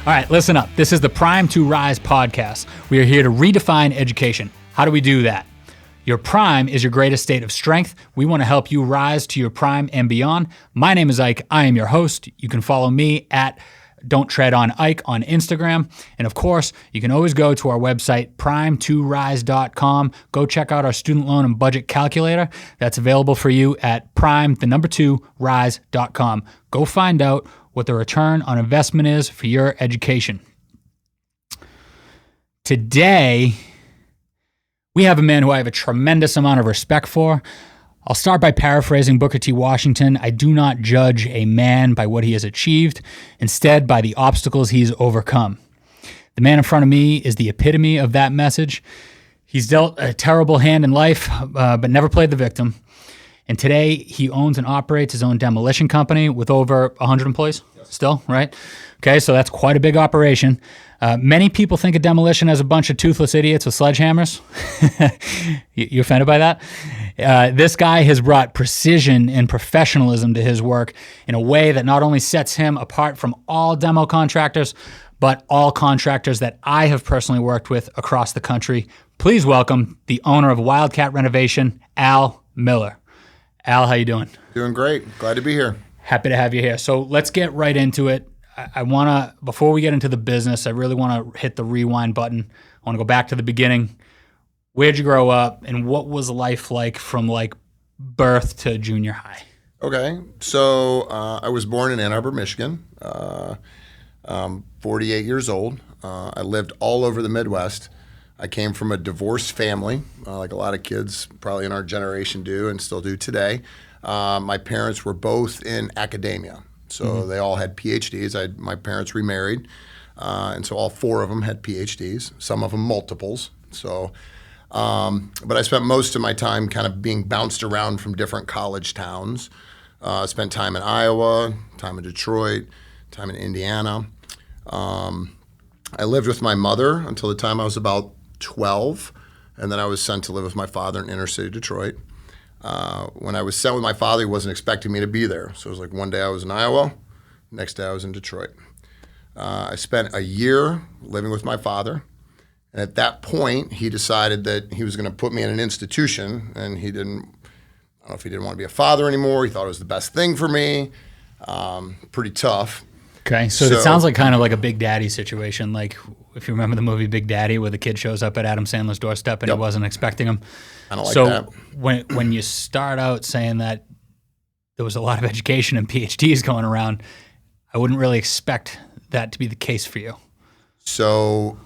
All right, listen up. This is the Prime to Rise podcast. We are here to redefine education. How do we do that? Your prime is your greatest state of strength. We want to help you rise to your prime and beyond. My name is Ike. I am your host. You can follow me at Don't Tread on Ike on Instagram. And of course, you can always go to our website, prime2rise.com. Go check out our student loan and budget calculator. That's available for you at prime2rise.com. Go find out what the return on investment is for your education. Today, we have a man who I have a tremendous amount of respect for. I'll start by paraphrasing Booker T. Washington. I do not judge a man by what he has achieved, instead by the obstacles he's overcome. The man in front of me is the epitome of that message. He's dealt a terrible hand in life, but never played the victim. And today, he owns and operates his own demolition company with over 100 employees. Yes. Still, right? Okay, so that's quite a big operation. Many people think of demolition as a bunch of toothless idiots with sledgehammers. You offended by that? This guy has brought precision and professionalism to his work in a way that not only sets him apart from all demo contractors, but all contractors that I have personally worked with across the country. Please welcome the owner of Wildcat Renovation, Al Miller. Al, how you doing? Doing great. Glad to be here. Happy to have you here. So let's get right into it. I want to, before we get into the business, I really want to hit the rewind button. I want to go back to the beginning. Where'd you grow up, and what was life like from like birth to junior high? Okay. So I was born in Ann Arbor, Michigan. 48 years old. I lived all over the Midwest. I came from a divorced family, like a lot of kids probably in our generation do and still do today. My parents were both in academia, so they all had PhDs. My parents remarried, and so all four of them had PhDs, some of them multiples. So, but I spent most of my time kind of being bounced around from different college towns. Spent time in Iowa, time in Detroit, time in Indiana. I lived with my mother until the time I was about 12, and then I was sent to live with my father in inner city Detroit. When I was sent with my father, he wasn't expecting me to be there. So it was like one day I was in Iowa, next day I was in Detroit. I spent a year living with my father, and at that point, he decided that he was going to put me in an institution, and I don't know if he didn't want to be a father anymore. He thought it was the best thing for me. Pretty tough. Okay, so it sounds like kind of like a Big Daddy situation, like if you remember the movie Big Daddy, where the kid shows up at Adam Sandler's doorstep and he wasn't expecting him. I don't like so that. when you start out saying that there was a lot of education and PhDs going around, I wouldn't really expect that to be the case for you. So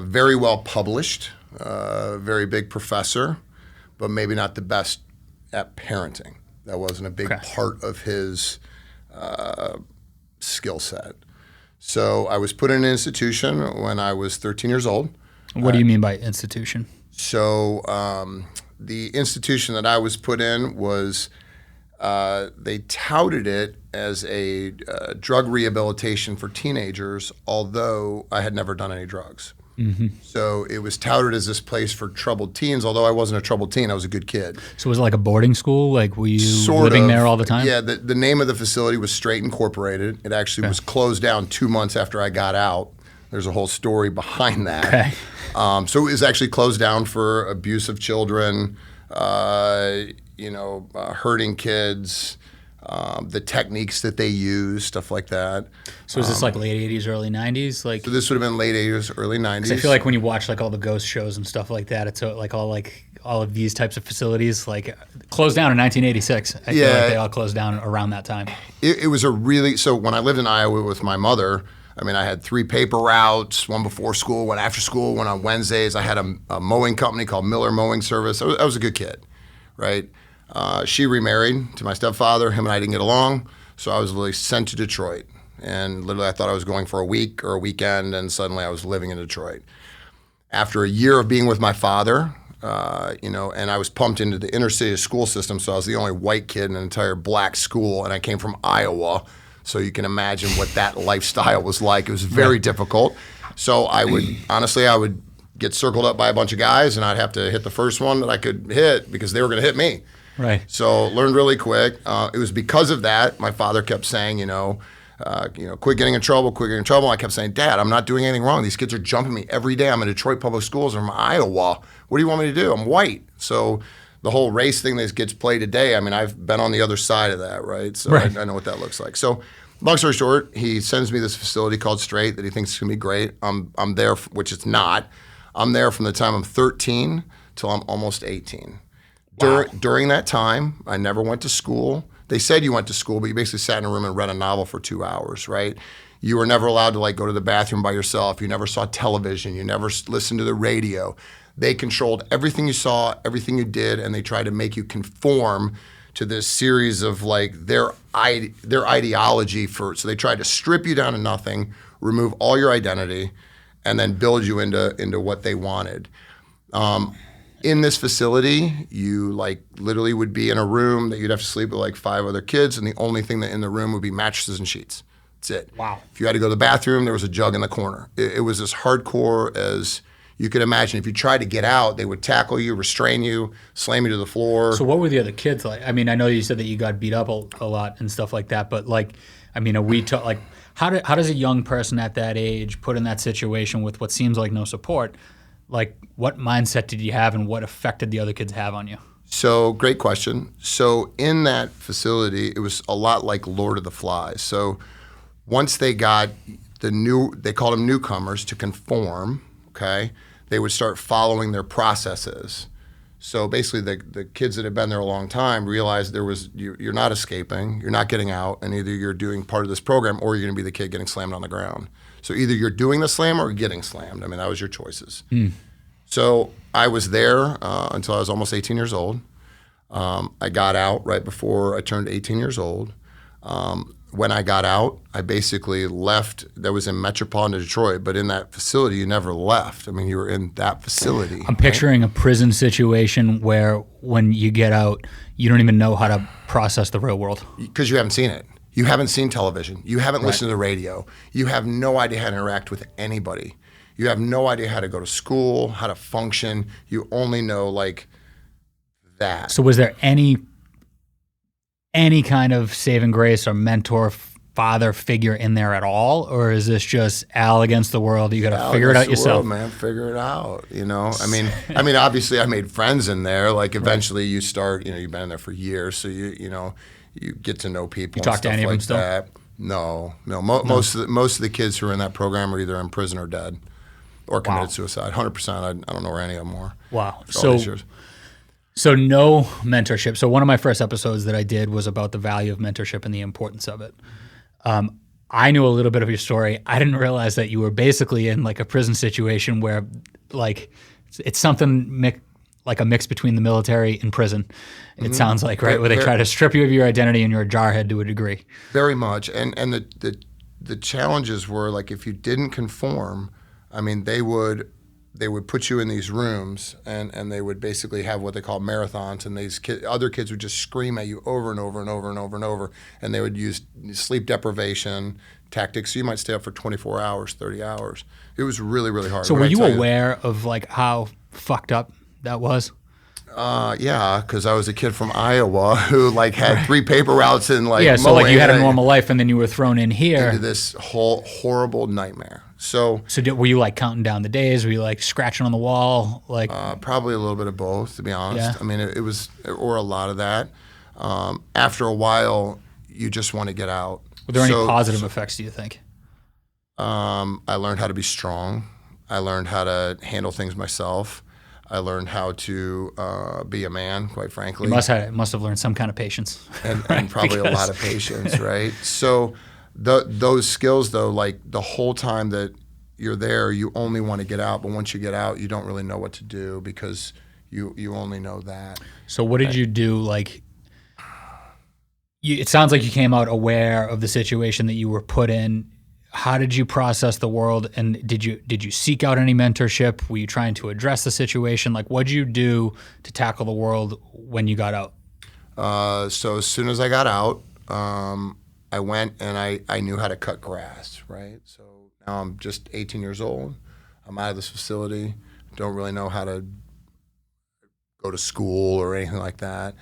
very well published, very big professor, but maybe not the best at parenting. That wasn't a big part of his skill set. So I was put in an institution when I was 13 years old. What do you mean by institution? So the institution that I was put in was, they touted it as a drug rehabilitation for teenagers, although I had never done any drugs. Mm-hmm. So it was touted as this place for troubled teens, although I wasn't a troubled teen. I was a good kid. So was it like a boarding school? Like were you living there all the time? Yeah, the name of the facility was Straight Incorporated. It actually was closed down 2 months after I got out. There's a whole story behind that. Okay. So it was actually closed down for abusive children, hurting kids, the techniques that they use, stuff like that. So is this like late 80s, early 90s? So this would have been late 80s, early 90s. I feel like when you watch like all the ghost shows and stuff like that, it's like all of these types of facilities like closed down in 1986. I feel like they all closed down around that time. It was so when I lived in Iowa with my mother, I mean, I had 3 paper routes, one before school, one after school, one on Wednesdays. I had a mowing company called Miller Mowing Service. I was a good kid, right? She remarried to my stepfather. Him and I didn't get along, so I was literally sent to Detroit. And literally I thought I was going for a week or a weekend, and suddenly I was living in Detroit. After a year of being with my father, and I was pumped into the inner city school system, so I was the only white kid in an entire black school, and I came from Iowa, so you can imagine what that lifestyle was like. It was very difficult. So I would get circled up by a bunch of guys, and I'd have to hit the first one that I could hit because they were going to hit me. Right. So learned really quick. It was because of that, my father kept saying, quit getting in trouble, quit getting in trouble. I kept saying, Dad, I'm not doing anything wrong. These kids are jumping me every day. I'm in Detroit Public Schools. I'm from Iowa. What do you want me to do? I'm white. So the whole race thing that gets played today, I mean, I've been on the other side of that, right? So right. I know what that looks like. So long story short, he sends me this facility called Straight that he thinks is going to be great. I'm there, which it's not. I'm there from the time I'm 13 till I'm almost 18. Wow. During that time, I never went to school. They said you went to school, but you basically sat in a room and read a novel for 2 hours, right? You were never allowed to like go to the bathroom by yourself. You never saw television. You never listened to the radio. They controlled everything you saw, everything you did, and they tried to make you conform to this series of like their ideology so they tried to strip you down to nothing, remove all your identity, and then build you into what they wanted. In this facility, you like literally would be in a room that you'd have to sleep with like 5 other kids, and the only thing that in the room would be mattresses and sheets. That's it. Wow. If you had to go to the bathroom, there was a jug in the corner. It was as hardcore as you could imagine. If you tried to get out, they would tackle you, restrain you, slam you to the floor. So what were the other kids like? I mean, I know you said that you got beat up a lot and stuff like that, but like, I mean, how does a young person at that age put in that situation with what seems like no support? Like, what mindset did you have, and what effect did the other kids have on you? So, great question. So, in that facility, it was a lot like Lord of the Flies. So, once they got they called them newcomers to conform, okay, they would start following their processes. So basically the kids that had been there a long time realized you're not escaping, you're not getting out, and either you're doing part of this program or you're gonna be the kid getting slammed on the ground. So either you're doing the slam or getting slammed. I mean, that was your choices. So I was there until I was almost 18 years old. I got out right before I turned 18 years old. When I got out, I basically left. That was in metropolitan Detroit, but in that facility, you never left. I mean, you were in that facility. I'm picturing a prison situation where when you get out, you don't even know how to process the real world. Because you haven't seen it. You haven't seen television. You haven't listened to the radio. You have no idea how to interact with anybody. You have no idea how to go to school, how to function. You only know like that. So was there any kind of saving grace or mentor, father figure in there at all, or is this just Al against the world? You got to figure it out yourself, man. Figure it out. You know, I mean, obviously, I made friends in there. Like, eventually, you start. You know, you've been in there for years, so you get to know people. You talk to any of them still? That. No. Most of the kids who are in that program are either in prison or dead, or committed suicide. 100%. I don't know where any of them are. Wow. All these years. So no mentorship. So one of my first episodes that I did was about the value of mentorship and the importance of it. I knew a little bit of your story. I didn't realize that you were basically in like a prison situation where like it's something like a mix between the military and prison. It sounds like, right? Where they try to strip you of your identity and you're a jarhead to a degree. Very much. And the challenges were like if you didn't conform, I mean, they would put you in these rooms and they would basically have what they call marathons, and these other kids would just scream at you over and over and over and over and over, and they would use sleep deprivation tactics. So you might stay up for 24 hours, 30 hours. It was really, really hard. So were you aware of like how fucked up that was? Yeah, because I was a kid from Iowa who like had 3 paper routes and like so like you had a normal life and then you were thrown in here into this whole horrible nightmare. So were you like counting down the days? Were you like scratching on the wall? Like probably a little bit of both, to be honest. Yeah. I mean, it was or a lot of that. After a while, you just want to get out. Were there any positive effects, do you think? I learned how to be strong. I learned how to handle things myself. I learned how to be a man, quite frankly. You must have learned some kind of patience. And probably a lot of patience, right? So those skills, though, like the whole time that you're there, you only want to get out. But once you get out, you don't really know what to do because you only know that. So what did you do? Like, it sounds like you came out aware of the situation that you were put in. How did you process the world, and did you seek out any mentorship? Were you trying to address the situation? Like, what did you do to tackle the world when you got out? So as soon as I got out, I went and I knew how to cut grass, right? So now I'm just 18 years old. I'm out of this facility. Don't really know how to go to school or anything like that.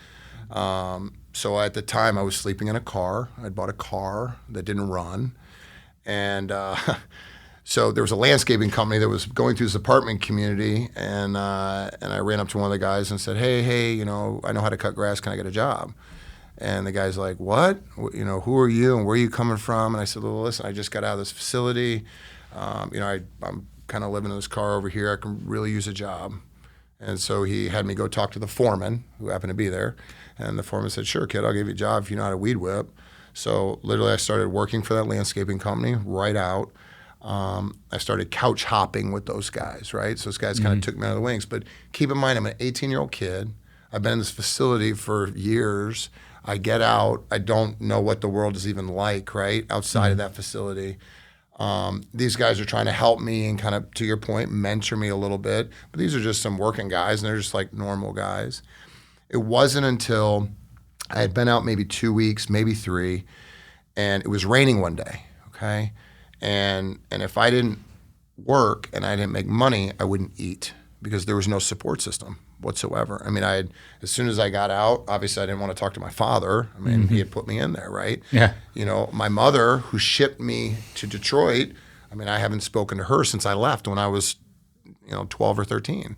So at the time, I was sleeping in a car. I'd bought a car that didn't run. And so there was a landscaping company that was going through this apartment community. And I ran up to one of the guys and said, hey, I know how to cut grass. Can I get a job? And the guy's like, what? Who are you and where are you coming from? And I said, well, listen, I just got out of this facility. I'm kind of living in this car over here. I can really use a job. And so he had me go talk to the foreman, who happened to be there. And the foreman said, sure, kid, I'll give you a job if you know how to weed whip. So literally I started working for that landscaping company right out. I started couch hopping with those guys, right? So those guys kind of took me under the wings. But keep in mind, I'm an 18-year-old kid. I've been in this facility for years. I get out. I don't know what the world is even like, right, outside of that facility. These guys are trying to help me and kind of, to your point, mentor me a little bit. But these are just some working guys, and they're just like normal guys. It wasn't until I had been out maybe 2 weeks, maybe 3, and it was raining one day, okay? And if I didn't work and I didn't make money, I wouldn't eat because there was no support system whatsoever. I mean, as soon as I got out, obviously I didn't want to talk to my father. I mean, he had put me in there, right? Yeah. My mother, who shipped me to Detroit, I mean, I haven't spoken to her since I left when I was, 12 or 13,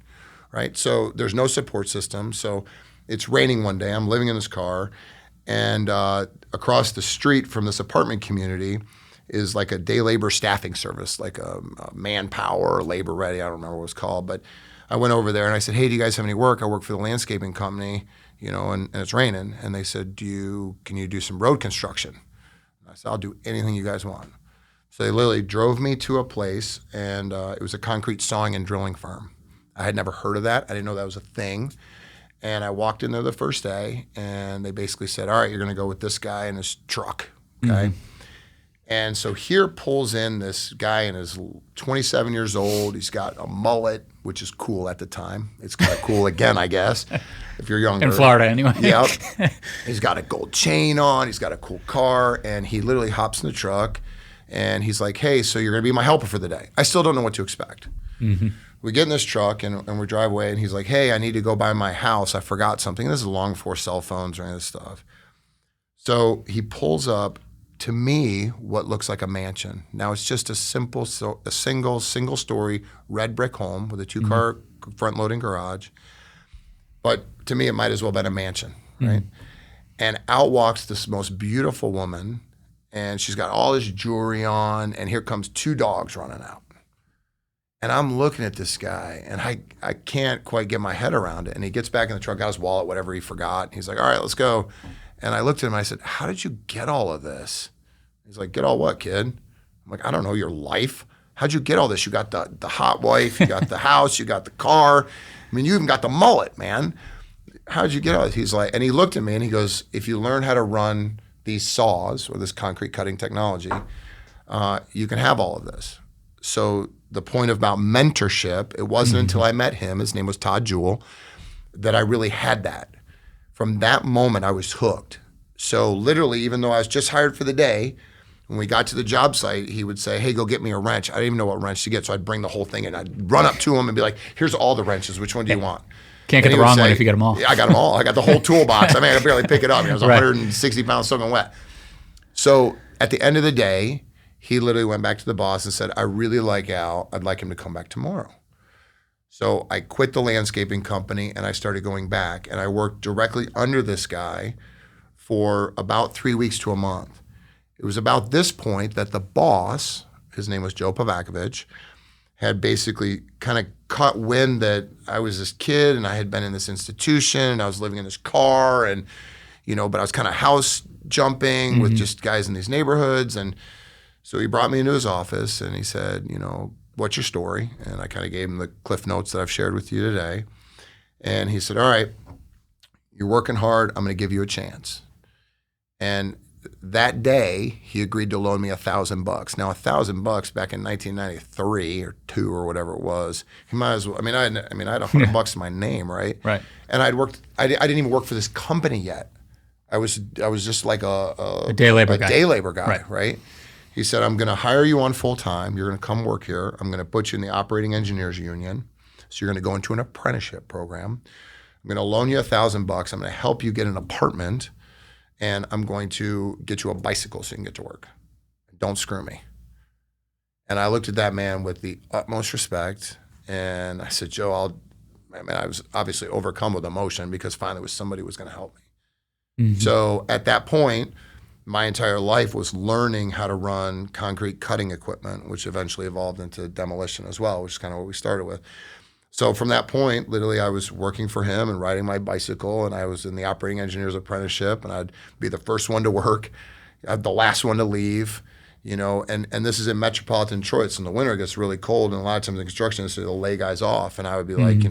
right? So there's no support system. So it's raining one day. I'm living in this car, and across the street from this apartment community is like a day labor staffing service, like a Manpower or Labor Ready. I don't remember what it was called, but I went over there and I said, hey, do you guys have any work? I work for the landscaping company, and it's raining. And they said, can you do some road construction? And I said, I'll do anything you guys want. So they literally drove me to a place, and it was a concrete sawing and drilling firm. I had never heard of that. I didn't know that was a thing. And I walked in there the first day, and they basically said, all right, you're going to go with this guy in his truck, okay? And so here pulls in this guy, and is 27 years old. He's got a mullet, which is cool at the time. It's kind of cool again, I guess, if you're younger. In Florida, anyway. Yep. He's got a gold chain on. He's got a cool car, and he literally hops in the truck, and he's like, hey, so you're going to be my helper for the day. I still don't know what to expect. We get in this truck, and we drive away, and he's like, hey, I need to go by my house. I forgot something. This is long before cell phones or any of this stuff. So he pulls up, to me, what looks like a mansion. Now it's just a single story red brick home with a 2-car front loading garage. But to me, it might as well have been a mansion, right? And out walks this most beautiful woman, and she's got all this jewelry on, and here comes 2 dogs running out. And I'm looking at this guy, and I can't quite get my head around it. And he gets back in the truck, got his wallet, whatever he forgot. He's like, all right, let's go. And I looked at him and I said, how did you get all of this? He's like, get all what, kid? I'm like, I don't know, your life. How'd you get all this? You got the hot wife, you got the house, you got the car. I mean, you even got the mullet, man. How'd you get all this? He's like, and he looked at me and he goes, if you learn how to run these saws or this concrete cutting technology, you can have all of this. So the point about mentorship, it wasn't until I met him, his name was Todd Jewell, that I really had that. From that moment, I was hooked. So literally, even though I was just hired for the day, when we got to the job site, he would say, hey, go get me a wrench. I didn't even know what wrench to get, so I'd bring the whole thing in. I'd run up to him and be like, here's all the wrenches. Which one do you want? Can't get the wrong one if you get them all. Yeah, I got them all. I got the whole toolbox. I mean, I could barely pick it up. I was 160 pounds soaking wet. So at the end of the day, he literally went back to the boss and said, I really like Al. I'd like him to come back tomorrow. So I quit the landscaping company and I started going back, and I worked directly under this guy for about 3 weeks to a month. It was about this point that the boss, his name was Joe Pavakovich, had basically kind of caught wind that I was this kid and I had been in this institution and I was living in this car, and but I was kind of house jumping with just guys in these neighborhoods. And so he brought me into his office and he said, what's your story? And I kind of gave him the cliff notes that I've shared with you today. And he said, all right, you're working hard. I'm going to give you a chance. And that day, he agreed to loan me $1,000. Now, $1,000 back in 1993 or 2 or whatever it was, he might as well. I had $100 to my name, right? Right. And I'd worked. I didn't even work for this company yet. I was just like a day labor guy. Day labor guy, right? He said, I'm going to hire you on full time. You're going to come work here. I'm going to put you in the operating engineers union. So you're going to go into an apprenticeship program. I'm going to loan you $1,000. I'm going to help you get an apartment. and I'm going to get you a bicycle so you can get to work. Don't screw me. And I looked at that man with the utmost respect, and I said, Joe, I was obviously overcome with emotion because finally was somebody who was going to help me. Mm-hmm. So at that point, my entire life was learning how to run concrete cutting equipment, which eventually evolved into demolition as well, which is kind of what we started with. So from that point, literally, I was working for him and riding my bicycle, and I was in the operating engineer's apprenticeship, and I'd be the first one to work, the last one to leave, and this is in metropolitan Detroit. So in the winter, it gets really cold, and a lot of times in construction, so they'll lay guys off, and I would be like,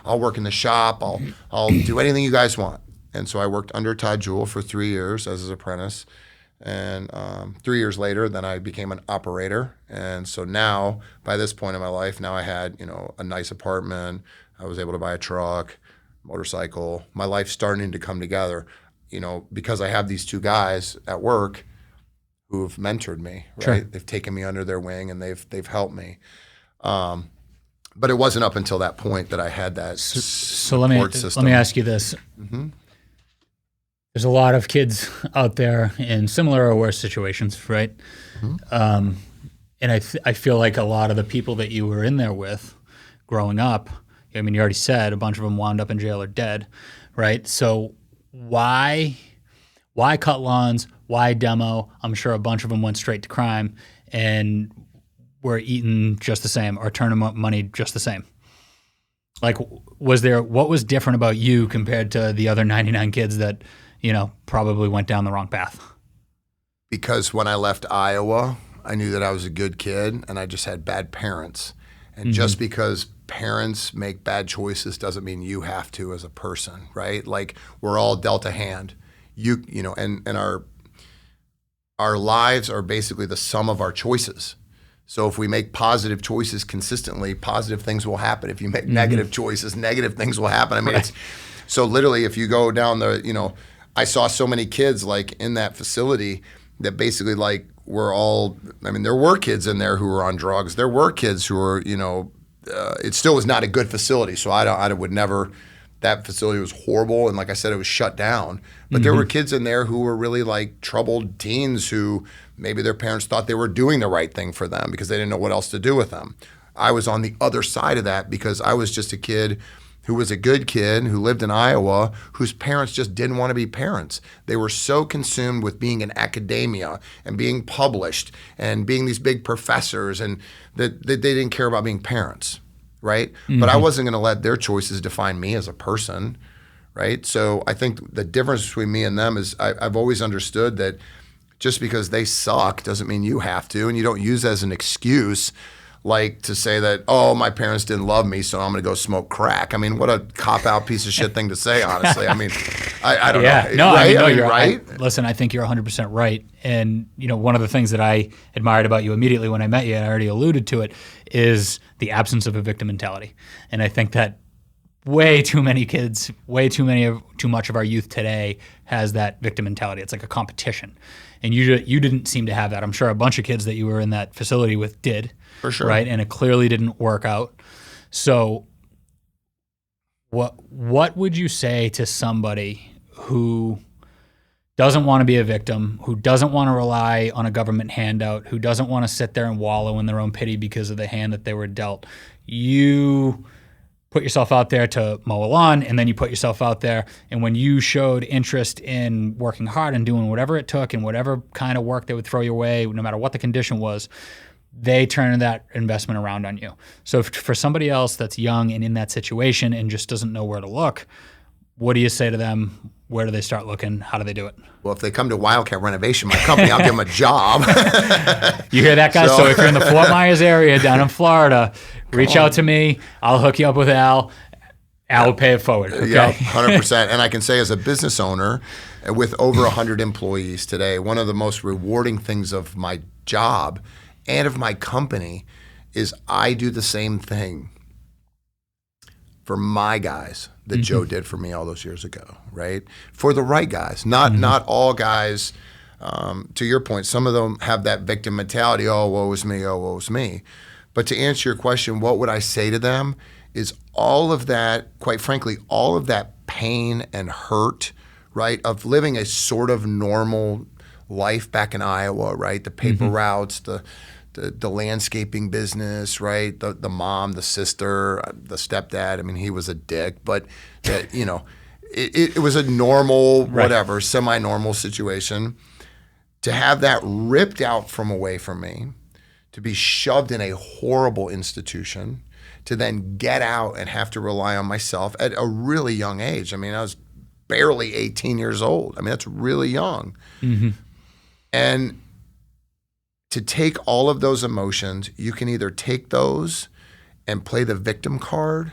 I'll work in the shop, I'll do anything you guys want. And so I worked under Todd Jewell for 3 years as his apprentice. And 3 years later, then I became an operator. And so now, by this point in my life, now I had, a nice apartment. I was able to buy a truck, motorcycle. My life's starting to come together, because I have these two guys at work who've mentored me, right? Sure. They've taken me under their wing and they've helped me. But it wasn't up until that point that I had that support system. Let me ask you this. Mm-hmm. There's a lot of kids out there in similar or worse situations, right? Mm-hmm. And I feel like a lot of the people that you were in there with growing up, you already said a bunch of them wound up in jail or dead, right? So why cut lawns? Why demo? I'm sure a bunch of them went straight to crime and were eaten just the same or turning money just the same. Like, what was different about you compared to the other 99 kids that probably went down the wrong path? Because when I left Iowa, I knew that I was a good kid and I just had bad parents. And just because parents make bad choices doesn't mean you have to as a person, right? Like, we're all dealt a hand. And our lives are basically the sum of our choices. So if we make positive choices consistently, positive things will happen. If you make negative choices, negative things will happen. It's so literally if you go down I saw so many kids like in that facility that basically like were all, there were kids in there who were on drugs. There were kids who were, it still was not a good facility. So I would never, that facility was horrible. And like I said, it was shut down. But there were kids in there who were really like troubled teens who maybe their parents thought they were doing the right thing for them because they didn't know what else to do with them. I was on the other side of that because I was just a kid who was a good kid who lived in Iowa, whose parents just didn't want to be parents. They were so consumed with being in academia and being published and being these big professors and that they didn't care about being parents, right? But I wasn't going to let their choices define me as a person, right? So I think the difference between me and them is I've always understood that just because they suck doesn't mean you have to, and you don't use it as an excuse like to say that, oh, my parents didn't love me, so I'm going to go smoke crack. What a cop-out piece of shit thing to say, honestly. I don't know. No, right? You're right. Listen, I think you're 100% right. And, one of the things that I admired about you immediately when I met you, and I already alluded to it, is the absence of a victim mentality. And I think that way too many kids, too much of our youth today has that victim mentality. It's like a competition. And you didn't seem to have that. I'm sure a bunch of kids that you were in that facility with did. For sure. Right? And it clearly didn't work out. So what would you say to somebody who doesn't want to be a victim, who doesn't want to rely on a government handout, who doesn't want to sit there and wallow in their own pity because of the hand that they were dealt? You put yourself out there to mow a lawn, and then you put yourself out there, and when you showed interest in working hard and doing whatever it took and whatever kind of work they would throw your way, no matter what the condition was, they turn that investment around on you. So for somebody else that's young and in that situation and just doesn't know where to look, what do you say to them? Where do they start looking? How do they do it? Well, if they come to Wildcat Renovation, my company, I'll give them a job. You hear that, guys? So if you're in the Fort Myers area down in Florida, reach out to me. I'll hook you up with Al. Al will pay it forward. Okay? Yeah, 100%. And I can say as a business owner with over 100 employees today, one of the most rewarding things of my job and of my company is I do the same thing for my guys that Joe did for me all those years ago, right? For the right guys, not all guys. To your point, some of them have that victim mentality. Oh, woe is me. Oh, woe is me. But to answer your question, what would I say to them is all of that, quite frankly, all of that pain and hurt right, of living a sort of normal life back in Iowa, right? The paper routes, the landscaping business, right? The mom, the sister, the stepdad. I mean, he was a dick, but you know, it was a normal, whatever, semi-normal situation. To have that ripped out from away from me, to be shoved in a horrible institution, to then get out and have to rely on myself at a really young age. I mean, I was barely 18 years old. I mean, that's really young. And to take all of those emotions, you can either take those and play the victim card,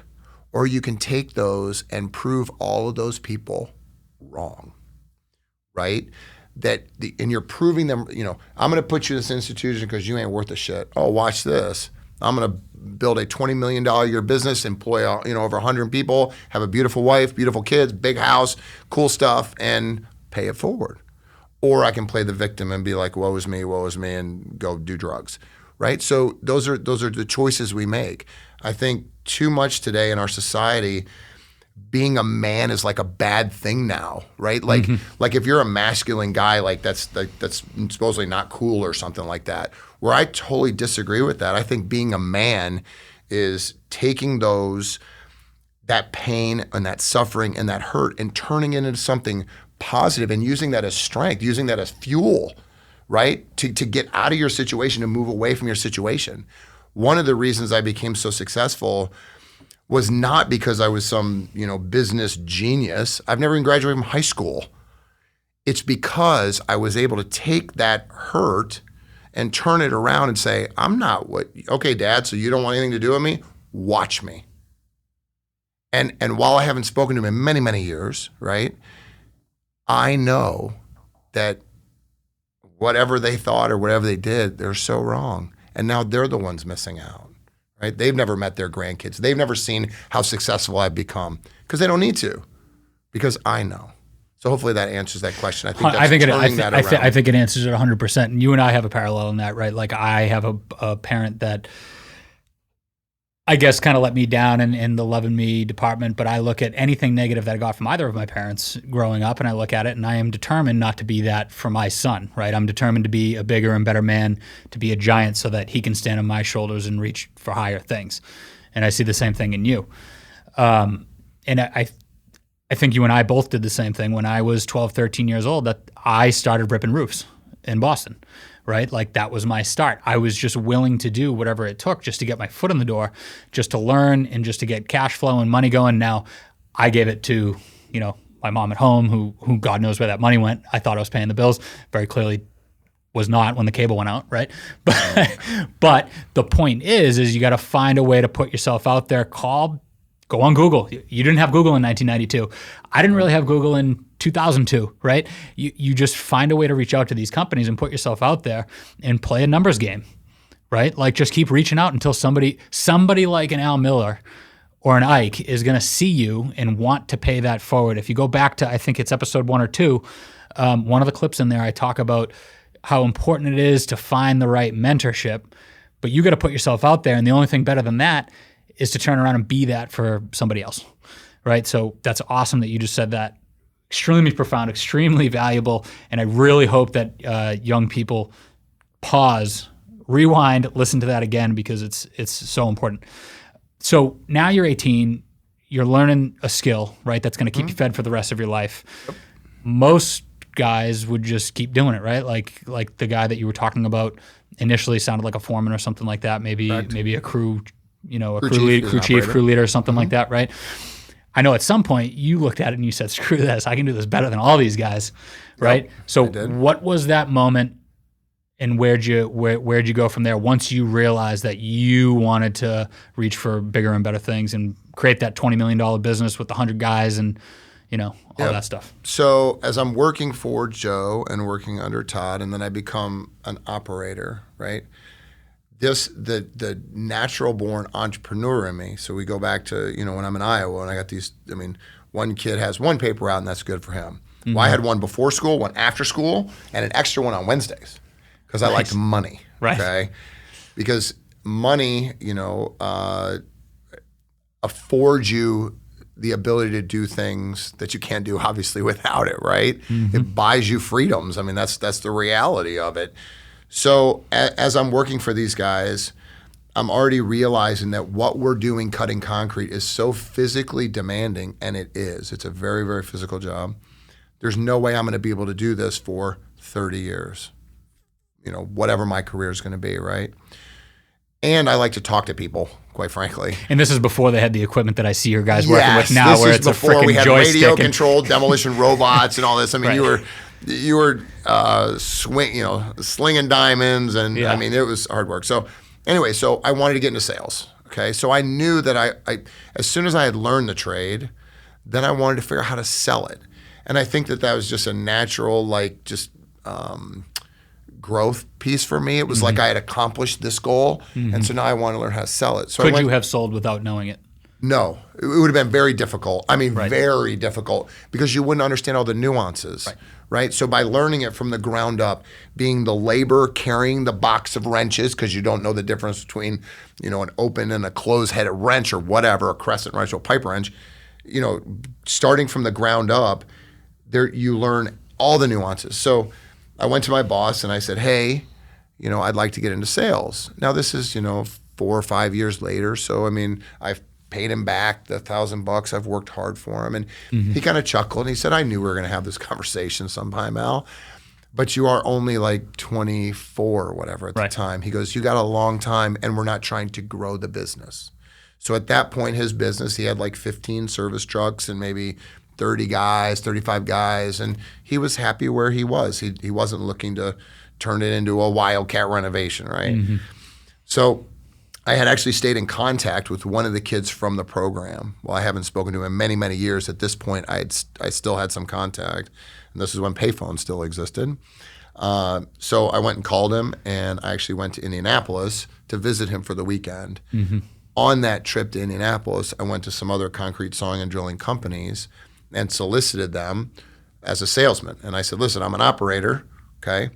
or you can take those and prove all of those people wrong, right? And you're proving them, you know, I'm going to put you in this institution because you ain't worth a shit. Oh, watch this. I'm going to build a $20 million a year business, employ, you know, over 100 people, have a beautiful wife, beautiful kids, big house, cool stuff, and pay it forward. Or I can play the victim and be like, woe is me, and go do drugs, right? So those are the choices we make. I think too much today in our society, being a man is like a bad thing now, right? Like if you're a masculine guy, like that's supposedly not cool or something like that. Where I totally disagree with that. I think being a man is taking that pain and that suffering and that hurt and turning it into something positive and using that as strength, using that as fuel, right? To get out of your situation and move away from your situation. One of the reasons I became so successful was not because I was some, you know, business genius. I've never even graduated from high school. It's because I was able to take that hurt and turn it around and say, okay, Dad, so you don't want anything to do with me? Watch me. And while I haven't spoken to him in many, many years, right, I know that whatever they thought or whatever they did, they're so wrong. And now they're the ones missing out. Right? They've never met their grandkids. They've never seen how successful I've become because they don't need to, because I know. So hopefully that answers that question. I think it answers it 100%. And you and I have a parallel in that, right? Like I have a parent that I guess kind of let me down in the loving me department, but I look at anything negative that I got from either of my parents growing up and I look at it and I am determined not to be that for my son, right? I'm determined to be a bigger and better man, to be a giant so that he can stand on my shoulders and reach for higher things. And I see the same thing in you. And I think you and I both did the same thing when I was 12, 13 years old, that I started ripping roofs in Boston. Right? Like that was my start. I was just willing to do whatever it took just to get my foot in the door, just to learn and just to get cash flow and money going. Now I gave it to, you know, my mom at home who God knows where that money went. I thought I was paying the bills. Very clearly was not when the cable went out, right? But the point is you got to find a way to put yourself out there. Go on Google. You didn't have Google in 1992. I didn't really have Google in 2002, right? You just find a way to reach out to these companies and put yourself out there and play a numbers game, right? Like just keep reaching out until somebody like an Al Miller or an Ike is going to see you and want to pay that forward. If you go back to, I think it's episode 1 or 2, one of the clips in there, I talk about how important it is to find the right mentorship, but you got to put yourself out there. And the only thing better than that is to turn around and be that for somebody else, right? So that's awesome that you just said that. Extremely profound, extremely valuable, and I really hope that young people pause, rewind, listen to that again because it's so important. So now you're 18, you're learning a skill, right? That's going to keep you fed for the rest of your life. Yep. Most guys would just keep doing it, right? Like the guy that you were talking about initially sounded like a foreman or something like that. Maybe a crew, you know, crew chief, crew leader or something like that, right? I know at some point you looked at it and you said, screw this, I can do this better than all these guys, right? Yep, so what was that moment and where'd you go from there once you realized that you wanted to reach for bigger and better things and create that $20 million business with 100 guys and, you know, all that stuff? So as I'm working for Joe and working under Todd, and then I become an operator, right? The natural born entrepreneur in me. So we go back to, you know, when I'm in Iowa and I got these, I mean, one kid has one paper out and that's good for him. Mm-hmm. Well, I had one before school, one after school, and an extra one on Wednesdays because I liked money. Right. Okay. Because money, you know, affords you the ability to do things that you can't do obviously without it, right? It buys you freedoms. I mean, that's the reality of it. So as I'm working for these guys, I'm already realizing that what we're doing cutting concrete is so physically demanding, and it is. It's a very, very physical job. There's no way I'm going to be able to do this for 30 years, whatever my career is going to be, right? And I like to talk to people, quite frankly. And this is before they had the equipment that I see your guys working with now, where it's a freaking joystick. Before we had radio-controlled demolition robots and all this. I mean, you were slinging diamonds, and I mean, it was hard work. So anyway, so I wanted to get into sales. Okay, so I knew that I as soon as I had learned the trade, then I wanted to figure out how to sell it. And I think that was just a natural, growth piece for me. It was like I had accomplished this goal, and so now I want to learn how to sell it. So could you have sold without knowing it? No, it would have been very difficult. I mean, very difficult, because you wouldn't understand all the nuances, right? So by learning it from the ground up, being the labor carrying the box of wrenches, because you don't know the difference between, an open and a closed-headed wrench or whatever, a crescent wrench or a pipe wrench, starting from the ground up, you learn all the nuances. So I went to my boss and I said, hey, I'd like to get into sales. Now this is, 4 or 5 years later. So, I mean, I've paid him back the $1,000. I've worked hard for him. And he kind of chuckled and he said, I knew we were going to have this conversation sometime, Al, but you are only like 24 or whatever at the time. He goes, you got a long time and we're not trying to grow the business. So at that point, his business, he had like 15 service trucks and maybe 30 guys, 35 guys, and he was happy where he was. He wasn't looking to turn it into a Wildcat Renovation, right? So I had actually stayed in contact with one of the kids from the program. Well, I haven't spoken to him in many, many years. At this point, I still had some contact, and this is when payphones still existed. So I went and called him, and I actually went to Indianapolis to visit him for the weekend. On that trip to Indianapolis, I went to some other concrete sawing and drilling companies and solicited them as a salesman. And I said, listen, I'm an operator, okay,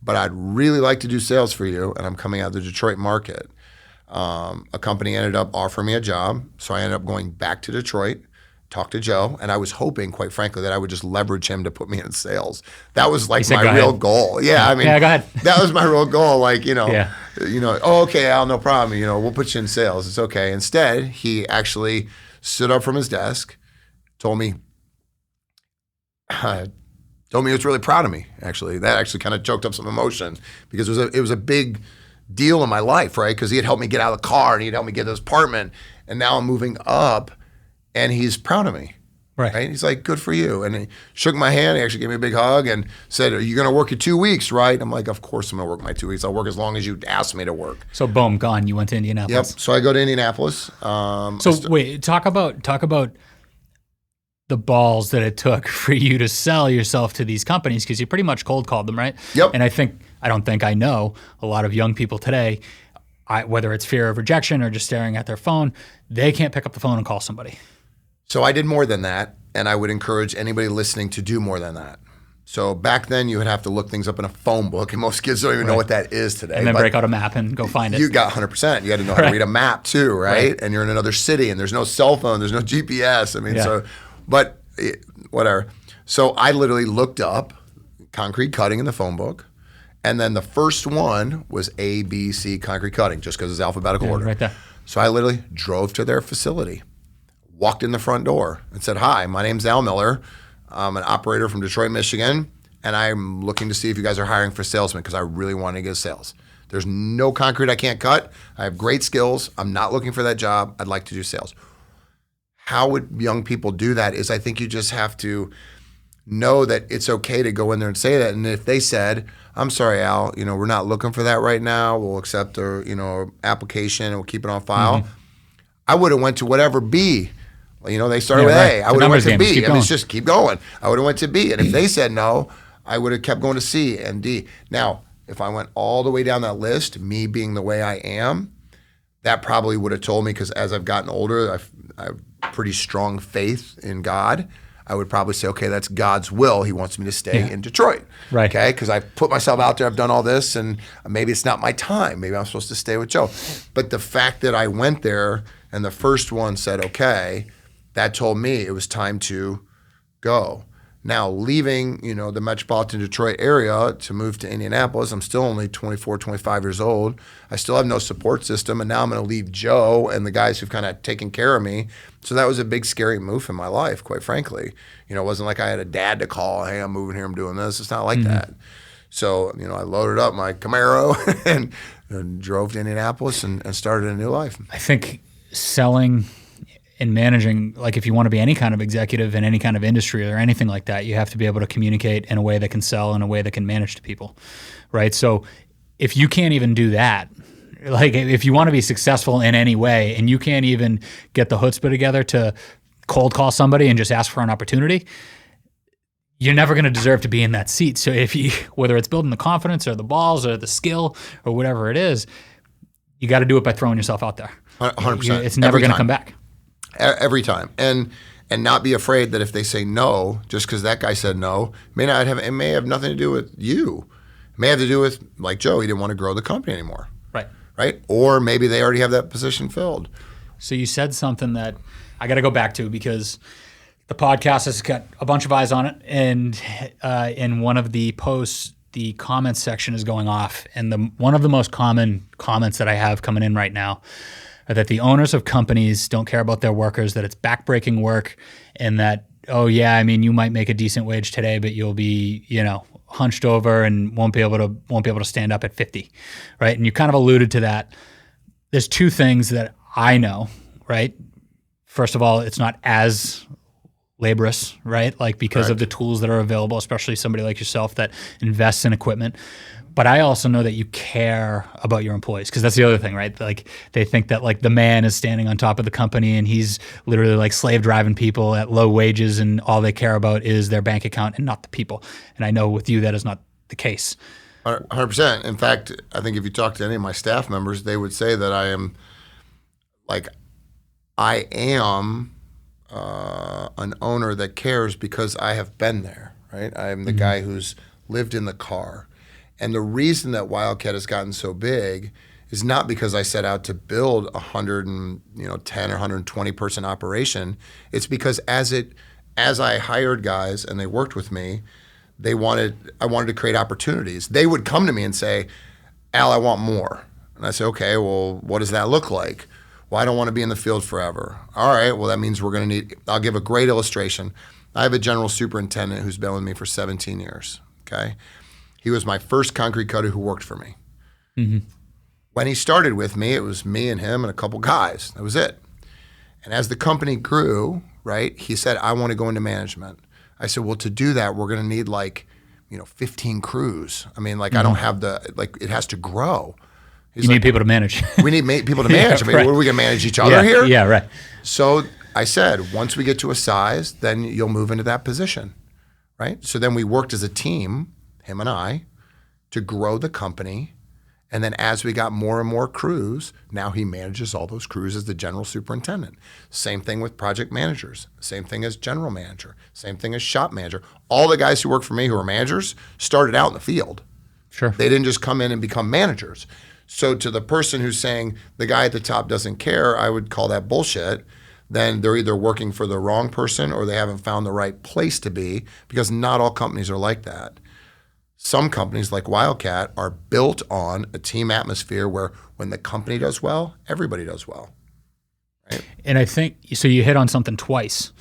but I'd really like to do sales for you, and I'm coming out of the Detroit market. A company ended up offering me a job, so I ended up going back to Detroit, talked to Joe, and I was hoping, quite frankly, that I would just leverage him to put me in sales. That was like my real goal. Yeah, I mean, go ahead. That was my real goal. Like, oh, okay, Al, no problem. We'll put you in sales. It's okay. Instead, he actually stood up from his desk, told me he was really proud of me, actually. That actually kind of choked up some emotion, because it was a big deal in my life, right? Because he had helped me get out of the car and he'd helped me get this apartment, and now I'm moving up and he's proud of me. Right? He's like, good for you. And he shook my hand. He actually gave me a big hug and said, are you going to work your 2 weeks, right? I'm like, of course I'm going to work my 2 weeks. I'll work as long as you ask me to work. So boom, gone. You went to Indianapolis. Yep. So I go to Indianapolis. Wait, talk about the balls that it took for you to sell yourself to these companies, because you pretty much cold called them, right? Yep. And I know a lot of young people today, whether it's fear of rejection or just staring at their phone, they can't pick up the phone and call somebody. So I did more than that, and I would encourage anybody listening to do more than that. So back then, you would have to look things up in a phone book, and most kids don't even know what that is today. And then break out a map and go find it. You got 100%. You had to know how to read a map too, right? And you're in another city, and there's no cell phone, there's no GPS. I mean, whatever. So I literally looked up concrete cutting in the phone book, and then the first one was ABC concrete cutting, just because it's alphabetical order. Right there. So I literally drove to their facility, walked in the front door, and said, hi, my name's Al Miller. I'm an operator from Detroit, Michigan, and I'm looking to see if you guys are hiring for salesmen, because I really want to get sales. There's no concrete I can't cut. I have great skills. I'm not looking for that job. I'd like to do sales. How would young people do that is, I think you just have to know that it's okay to go in there and say that. And if they said, I'm sorry, Al, we're not looking for that right now. We'll accept a, application and we'll keep it on file. I would have went to whatever B. They started with A. I would have went to B. It's just keep going. I would have went to B. And if they said no, I would have kept going to C and D. Now, if I went all the way down that list, me being the way I am, that probably would have told me, because as I've gotten older, I have pretty strong faith in God. I would probably say, okay, that's God's will. He wants me to stay in Detroit. Right. Okay, because I've put myself out there. I've done all this, and maybe it's not my time. Maybe I'm supposed to stay with Joe. But the fact that I went there and the first one said, okay, that told me it was time to go. Now, leaving, the metropolitan Detroit area to move to Indianapolis, I'm still only 24, 25 years old. I still have no support system, and now I'm going to leave Joe and the guys who've kind of taken care of me. So that was a big, scary move in my life, quite frankly. It wasn't like I had a dad to call, hey, I'm moving here, I'm doing this. It's not like that. So, I loaded up my Camaro and drove to Indianapolis and started a new life. I think selling and managing, like if you want to be any kind of executive in any kind of industry or anything like that, you have to be able to communicate in a way that can sell, in a way that can manage to people, right? So if you can't even do that, like if you want to be successful in any way and you can't even get the chutzpah together to cold call somebody and just ask for an opportunity, you're never going to deserve to be in that seat. So if you, whether it's building the confidence or the balls or the skill or whatever it is, you got to do it by throwing yourself out there. 100%. It's never going to come back. Every time. And not be afraid that if they say no, just because that guy said no, it may have nothing to do with you. It may have to do with, like Joe, he didn't want to grow the company anymore. Right? Or maybe they already have that position filled. So you said something that I got to go back to because the podcast has got a bunch of eyes on it. And in one of the posts, the comments section is going off. And one of the most common comments that I have coming in right now are that the owners of companies don't care about their workers, that it's backbreaking work, and that, oh yeah, you might make a decent wage today, but you'll be, hunched over and won't be able to stand up at 50, right? And you kind of alluded to that. There's two things that I know, right? First of all, it's not as laborious, right? Like because of the tools that are available, especially somebody like yourself that invests in equipment. But I also know that you care about your employees, because that's the other thing, right? Like they think that like the man is standing on top of the company and he's literally like slave driving people at low wages and all they care about is their bank account and not the people. And I know with you that is not the case. 100%. In fact, I think if you talk to any of my staff members, they would say that I am an owner that cares because I have been there, right? I am the guy who's lived in the car. And the reason that Wildcat has gotten so big is not because I set out to build 110 or 120 person operation. It's because as I hired guys and they worked with me, I wanted to create opportunities. They would come to me and say, Al, I want more. And I say, okay, well, what does that look like? Well, I don't want to be in the field forever. All right, well, that means we're going to need, I'll give a great illustration. I have a general superintendent who's been with me for 17 years, okay? He was my first concrete cutter who worked for me. Mm-hmm. When he started with me, it was me and him and a couple guys. That was it. And as the company grew, right, he said, I want to go into management. I said, well, to do that, we're going to need 15 crews. I don't have it has to grow. You need people to manage. We need people to manage. Yeah, right. What are we going to manage each other here? Yeah, right. So I said, once we get to a size, then you'll move into that position, right? So then we worked as a team, him and I, to grow the company. And then as we got more and more crews, now he manages all those crews as the general superintendent. Same thing with project managers. Same thing as general manager. Same thing as shop manager. All the guys who work for me who are managers started out in the field. Sure. They didn't just come in and become managers. So to the person who's saying the guy at the top doesn't care, I would call that bullshit. Then they're either working for the wrong person or they haven't found the right place to be, because not all companies are like that. Some companies like Wildcat are built on a team atmosphere where when the company does well, everybody does well. Right? And I think, so you hit on something twice.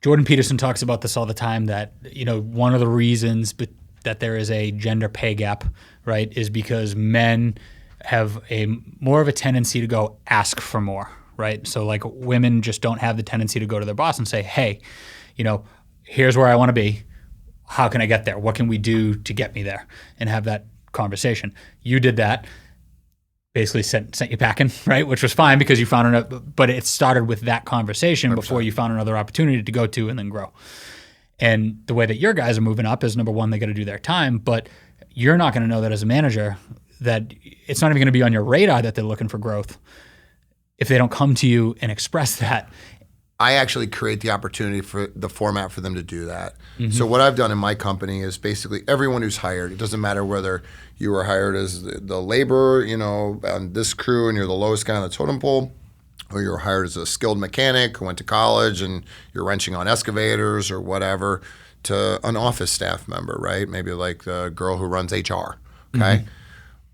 Jordan Peterson talks about this all the time, that one of the reasons that there is a gender pay gap, right, is because men have more of a tendency to go ask for more, right? So like women just don't have the tendency to go to their boss and say, hey, here's where I want to be. How can I get there? What can we do to get me there? And have that conversation. You did that, basically sent you packing, right? Which was fine because you found but it started with that conversation 100%. Before you found another opportunity to go to and then grow. And the way that your guys are moving up is, number one, they got to do their time, but you're not going to know that as a manager, that it's not even going to be on your radar that they're looking for growth if they don't come to you and express that. I actually create the opportunity for the format for them to do that. Mm-hmm. So what I've done in my company is basically everyone who's hired, it doesn't matter whether you were hired as the laborer, on this crew and you're the lowest guy on the totem pole, or you're hired as a skilled mechanic who went to college and you're wrenching on excavators or whatever, to an office staff member, right? Maybe like the girl who runs HR, okay?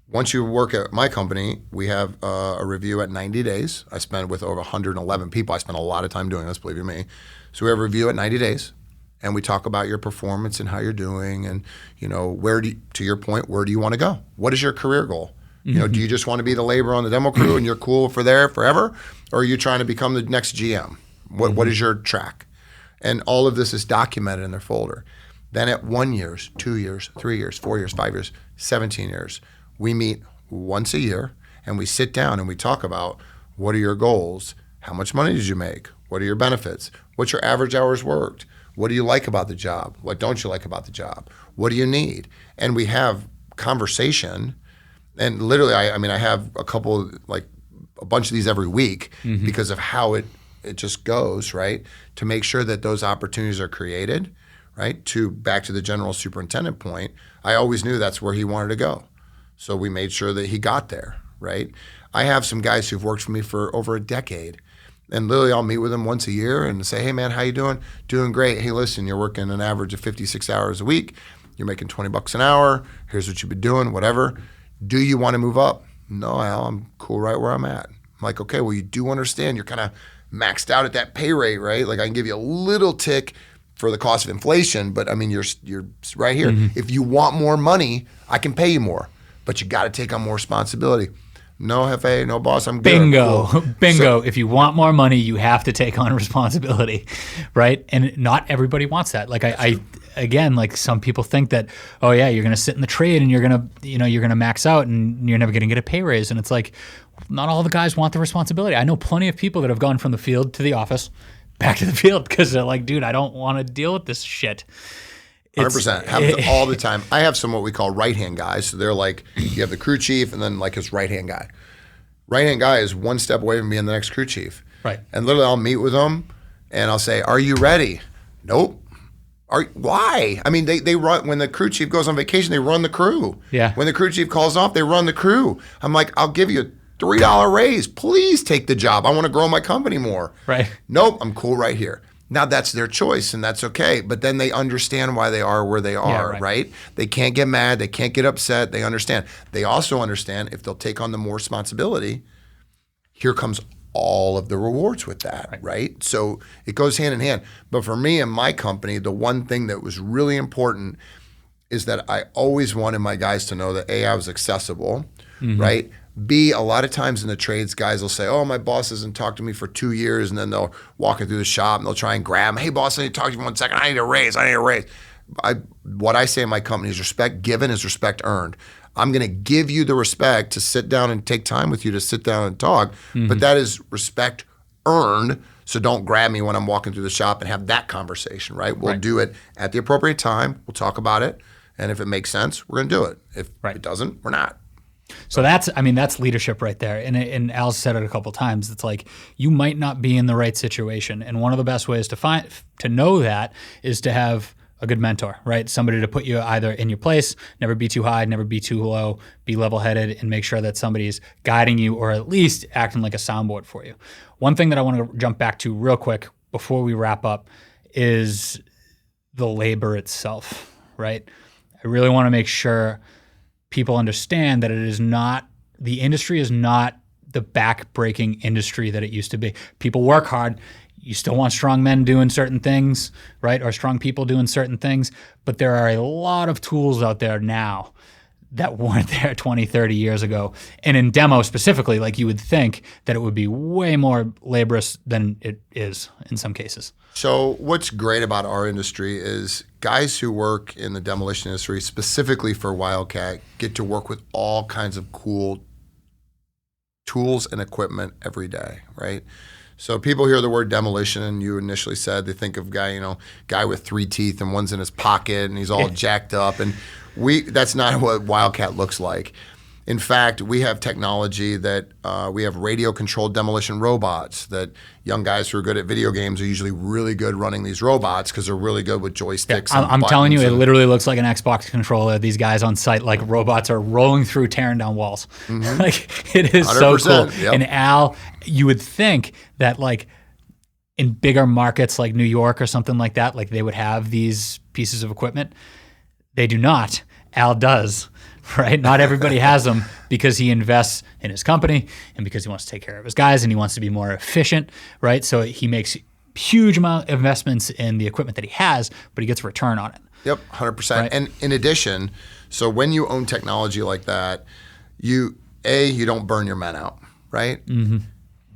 Once you work at my company, we have a review at 90 days. I spend with over 111 people. I spend a lot of time doing this, believe you me. So we have a review at 90 days, and we talk about your performance and how you're doing, and where do you, to your point, where do you want to go? What is your career goal? Do you just want to be the laborer on the demo crew and you're cool for there forever, or are you trying to become the next GM? What is your track? And all of this is documented in their folder. Then at 1 year, 2 years, 3 years, 4 years, 5 years, 17 years, we meet once a year and we sit down and we talk about, what are your goals? How much money did you make? What are your benefits? What's your average hours worked? What do you like about the job? What don't you like about the job? What do you need? And we have conversation. And literally, I have a couple, like a bunch of these every week because of how it just goes, right? To make sure that those opportunities are created, right? Back to the general superintendent point, I always knew that's where he wanted to go. So we made sure that he got there, right? I have some guys who've worked for me for over a decade. And literally, I'll meet with them once a year and say, hey, man, how you doing? Doing great. Hey, listen, you're working an average of 56 hours a week. You're making $20 an hour. Here's what you've been doing, whatever. Do you want to move up? No, Al, I'm cool right where I'm at. I'm like, okay, well, you do understand you're kind of maxed out at that pay rate, right? Like I can give you a little tick for the cost of inflation, but I mean, you're right here. If you want more money, I can pay you more, but you got to take on more responsibility. No, Hefe, no boss, I'm good. Bingo. Cool. Bingo. If you want more money, you have to take on responsibility, right? And not everybody wants that. Like I again, like some people think that, oh yeah, you're going to sit in the trade and you're going to max out and you're never going to get a pay raise. And it's like, not all the guys want the responsibility. I know plenty of people that have gone from the field to the office, back to the field, because they're like, dude, I don't want to deal with this shit. 100%. Happens all the time. I have some what we call right-hand guys. So they're like, you have the crew chief and then like his right-hand guy. Right-hand guy is one step away from being the next crew chief. Right. And literally I'll meet with them and I'll say, are you ready? Nope. Why? I mean, they run, when the crew chief goes on vacation, they run the crew. Yeah. When the crew chief calls off, they run the crew. I'm like, I'll give you a $3 raise. Please take the job. I want to grow my company more. Right. Nope, I'm cool right here. Now that's their choice and that's okay. But then they understand why they are where they are, right? They can't get mad. They can't get upset. They understand. They also understand if they'll take on the more responsibility, here comes all of the rewards with that, right? So it goes hand in hand. But for me and my company, the one thing that was really important is that I always wanted my guys to know that A, I was accessible, right? B, a lot of times in the trades, guys will say, oh, my boss hasn't talked to me for 2 years, and then they'll walk through the shop and they'll try and grab him. Hey, boss, I need to talk to you 1 second. I need a raise. What I say in my company is respect given is respect earned. I'm going to give you the respect to sit down and take time with you to sit down and talk, but that is respect earned, so don't grab me when I'm walking through the shop and have that conversation, right? We'll do it at the appropriate time. We'll talk about it, and if it makes sense, we're going to do it. If it doesn't, we're not. So that's leadership right there. And Al's said it a couple times. It's like, you might not be in the right situation. And one of the best ways to know that is to have a good mentor, right? Somebody to put you either in your place, never be too high, never be too low, be level-headed, and make sure that somebody's guiding you or at least acting like a soundboard for you. One thing that I want to jump back to real quick before we wrap up is the labor itself, right? I really want to make sure people understand that the industry is not the back-breaking industry that it used to be. People work hard. You still want strong men doing certain things, right? Or strong people doing certain things. But there are a lot of tools out there now that weren't there 20, 30 years ago. And in demo specifically, like, you would think that it would be way more laborious than it is in some cases. So what's great about our industry is guys who work in the demolition industry, specifically for Wildcat, get to work with all kinds of cool tools and equipment every day, right? So people hear the word demolition, and you initially said they think of guy with 3 teeth and one's in his pocket and he's all jacked up. And that's not what Wildcat looks like. In fact, we have technology that we have radio-controlled demolition robots that young guys who are good at video games are usually really good running these robots because they're really good with joysticks. Yeah, I'm telling you, it literally looks like an Xbox controller. These guys on site, like robots, are rolling through, tearing down walls. Like, it is so cool. Yep. And Al, you would think that like in bigger markets like New York or something like that, like they would have these pieces of equipment. They do not. Al does. Right? Not everybody has them because he invests in his company and because he wants to take care of his guys and he wants to be more efficient, right? So he makes huge amount of investments in the equipment that he has, but he gets a return on it. Yep, 100%. Right? And in addition, so when you own technology like that, you don't burn your men out, right? Mm-hmm.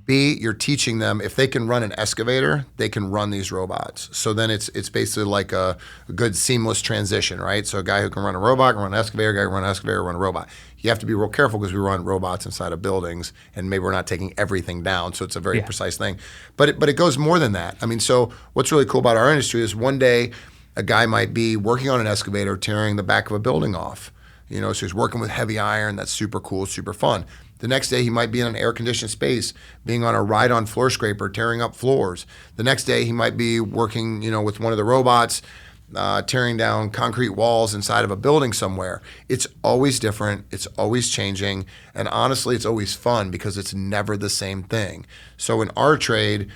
B, you're teaching them if they can run an excavator, they can run these robots. So then it's basically like a good seamless transition, right? So a guy who can run a robot can run an excavator, a guy who can run an excavator, run a robot. You have to be real careful because we run robots inside of buildings and maybe we're not taking everything down. So it's a very precise thing. But it goes more than that. I mean, so what's really cool about our industry is one day a guy might be working on an excavator tearing the back of a building off. So he's working with heavy iron. That's super cool, super fun. The next day, he might be in an air-conditioned space, being on a ride-on floor scraper, tearing up floors. The next day, he might be working, with one of the robots, tearing down concrete walls inside of a building somewhere. It's always different. It's always changing. And honestly, it's always fun because it's never the same thing. So in our trade,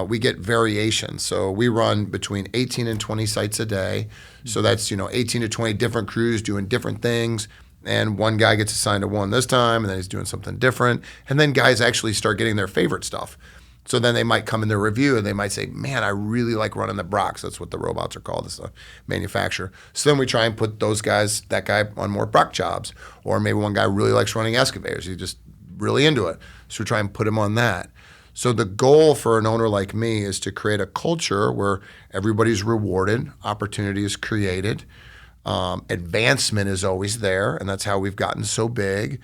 we get variations. So we run between 18 and 20 sites a day. So that's, 18 to 20 different crews doing different things. And one guy gets assigned to one this time, and then he's doing something different. And then guys actually start getting their favorite stuff. So then they might come in their review, and they might say, man, I really like running the Brocs. That's what the robots are called as a manufacturer. So then we try and put that guy on more Broc jobs. Or maybe one guy really likes running excavators. He's just really into it. So we try and put him on that. So the goal for an owner like me is to create a culture where everybody's rewarded, opportunity is created, advancement is always there, and that's how we've gotten so big,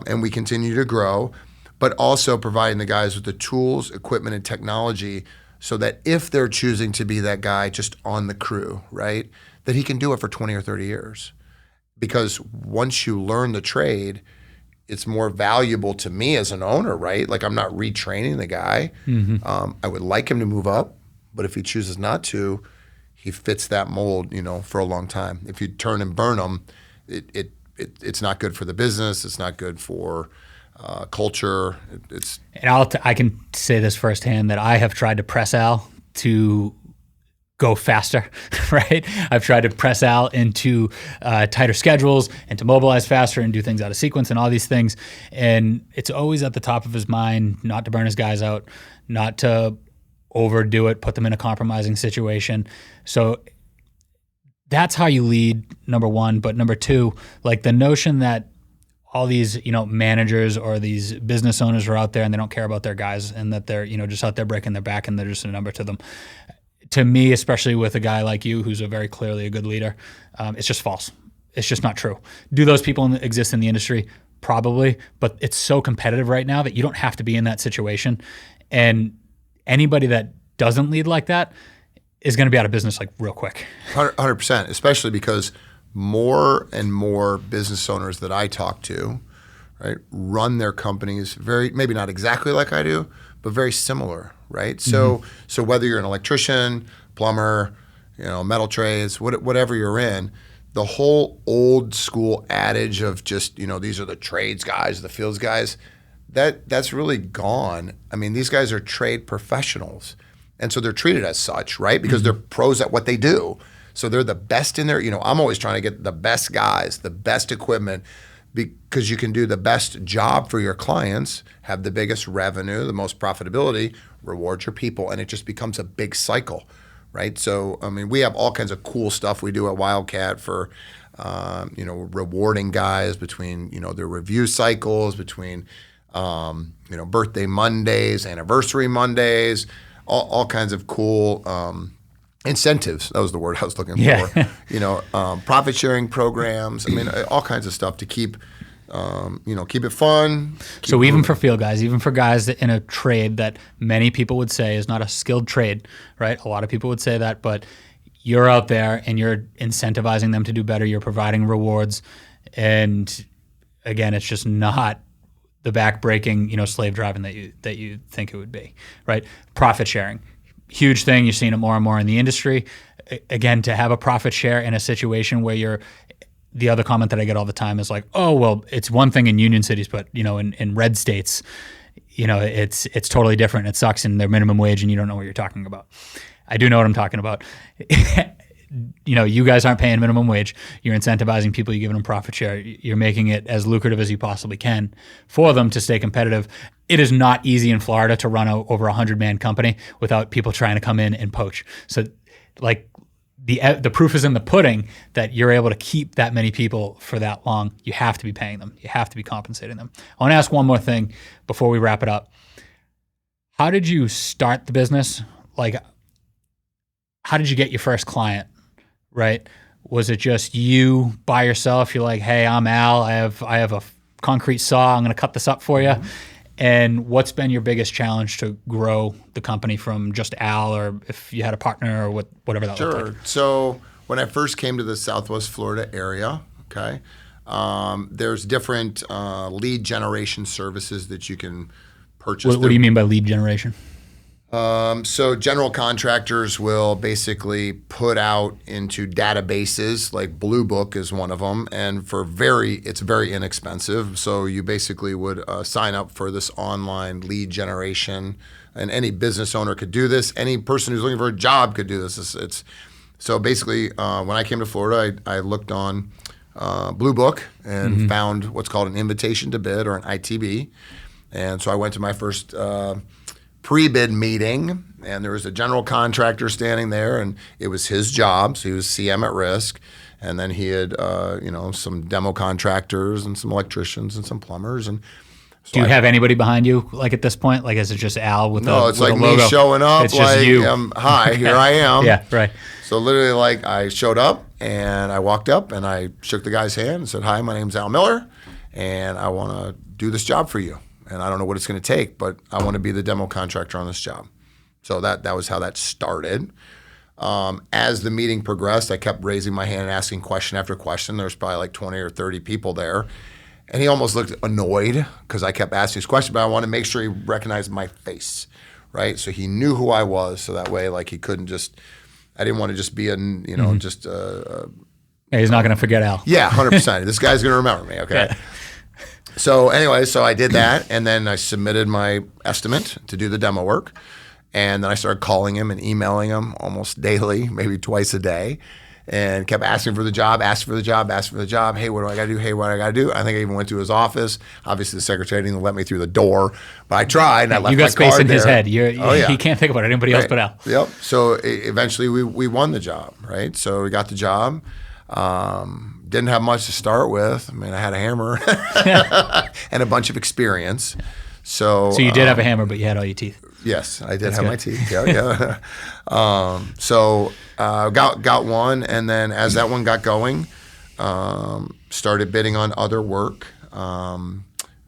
and we continue to grow, but also providing the guys with the tools, equipment, and technology so that if they're choosing to be that guy just on the crew, right, that he can do it for 20 or 30 years. Because once you learn the trade, it's more valuable to me as an owner, right? Like I'm not retraining the guy. I would like him to move up, but if he chooses not to, he fits that mold, for a long time. If you turn and burn him, it's not good for the business. It's not good for culture. And I can say this firsthand that I have tried to press Al to go faster, right? I've tried to press Al into tighter schedules and to mobilize faster and do things out of sequence and all these things. And it's always at the top of his mind not to burn his guys out, not to overdo it, put them in a compromising situation. So that's how you lead, number one. But number two, like the notion that all these, managers or these business owners are out there and they don't care about their guys and that they're, just out there breaking their back and they're just a number to them. To me, especially with a guy like you who's very clearly a good leader, it's just false. It's just not true. Do those people exist in the industry? Probably, but it's so competitive right now that you don't have to be in that situation. And anybody that doesn't lead like that is going to be out of business like real quick. 100%, especially because more and more business owners that I talk to, right, run their companies maybe not exactly like I do, but very similar, right? So whether you're an electrician, plumber, metal trades, whatever you're in, the whole old school adage of just, these are the trades guys, the fields guys, that's really gone. I mean, these guys are trade professionals. And so they're treated as such, right? Because they're pros at what they do. So they're the best in there. I'm always trying to get the best guys, the best equipment, because you can do the best job for your clients, have the biggest revenue, the most profitability, reward your people, and it just becomes a big cycle, right? So, I mean, we have all kinds of cool stuff we do at Wildcat for, rewarding guys between, their review cycles, between, birthday Mondays, anniversary Mondays, all kinds of cool incentives. That was the word I was looking for. Profit sharing programs. I mean, all kinds of stuff to keep it fun. So even for field guys, even for guys that in a trade that many people would say is not a skilled trade, right? A lot of people would say that, but you're out there and you're incentivizing them to do better. You're providing rewards. And again, it's just not the back-breaking, slave driving that you think it would be, right? Profit sharing, huge thing. You're seeing it more and more in the industry. Again, to have a profit share in a situation where the other comment that I get all the time is like, oh, well, it's one thing in union cities, but in red states, it's totally different. It sucks, and they're minimum wage, and you don't know what you're talking about. I do know what I'm talking about. You guys aren't paying minimum wage. You're incentivizing people. You're giving them profit share. You're making it as lucrative as you possibly can for them to stay competitive. It is not easy in Florida to run over 100-man company without people trying to come in and poach. So, like, the proof is in the pudding that you're able to keep that many people for that long. You have to be paying them. You have to be compensating them. I want to ask one more thing before we wrap it up. How did you start the business? Like, how did you get your first client, right? Was it just you by yourself? You're like, hey, I'm Al. I have a concrete saw. I'm going to cut this up for you. And what's been your biggest challenge to grow the company from just Al, or if you had a partner, or whatever that looked like? Sure. So when I first came to the Southwest Florida area, okay, there's different lead generation services that you can purchase. What do you mean by lead generation? So general contractors will basically put out into databases, like Blue Book is one of them, and it's very inexpensive. So you basically would sign up for this online lead generation, and any business owner could do this. Any person who's looking for a job could do this. So basically, when I came to Florida, I looked on Blue Book and found what's called an invitation to bid, or an ITB, and so I went to my first pre-bid meeting, and there was a general contractor standing there, and it was his job, so he was CM at risk, and then he had some demo contractors and some electricians and some plumbers. And so do you have anybody behind you, like, at this point? Like, is it just Al with it's with like a logo? me showing up. It's just you. Hi, here I am. Yeah, right. So literally, like, I showed up and I walked up and I shook the guy's hand and said, hi, my name's Al Miller, and I want to do this job for you. And I don't know what it's going to take, but I want to be the demo contractor on this job. So that was how that started. As the meeting progressed, I kept raising my hand and asking question after question. There's probably like 20 or 30 people there. And he almost looked annoyed because I kept asking his question, but I wanted to make sure he recognized my face, right? So he knew who I was, so that way, like, he couldn't just, I didn't want to just be yeah, he's not going to forget Al. Yeah, 100%. This guy's going to remember me, okay? Yeah. So anyway, so I did that, and then I submitted my estimate to do the demo work, and then I started calling him and emailing him almost daily, maybe twice a day, and kept asking for the job. Hey, what do I got to do? Hey, what do I got to do? I think I even went to his office. Obviously, the secretary didn't let me through the door, but I tried, and I left my card there. You got space in his head. He can't think about anybody else but Al. Yep. So eventually we won the job, right? So we got the job. Didn't have much to start with. I mean, I had a hammer and a bunch of experience. So you did have a hammer, but you had all your teeth. Yes, I did have my teeth. Yeah. So got one, and then as that one got going, started bidding on other work. I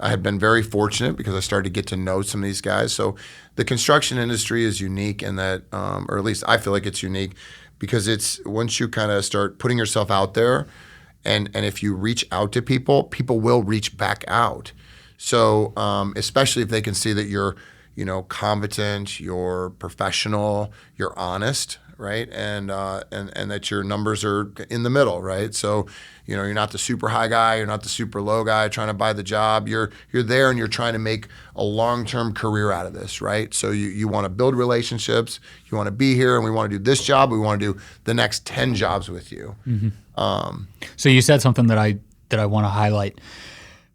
had been very fortunate because I started to get to know some of these guys. So the construction industry is unique in that, or at least I feel like it's unique, because it's once you kind of start putting yourself out there, and if you reach out to people, people will reach back out. So especially if they can see that you're, competent, you're professional, you're honest, right, and that your numbers are in the middle, right. So you're not the super high guy, you're not the super low guy trying to buy the job. You're there and you're trying to make a long-term career out of this, right? So you want to build relationships, you want to be here, and we want to do this job, we want to do the next 10 jobs with you. So you said something that I want to highlight.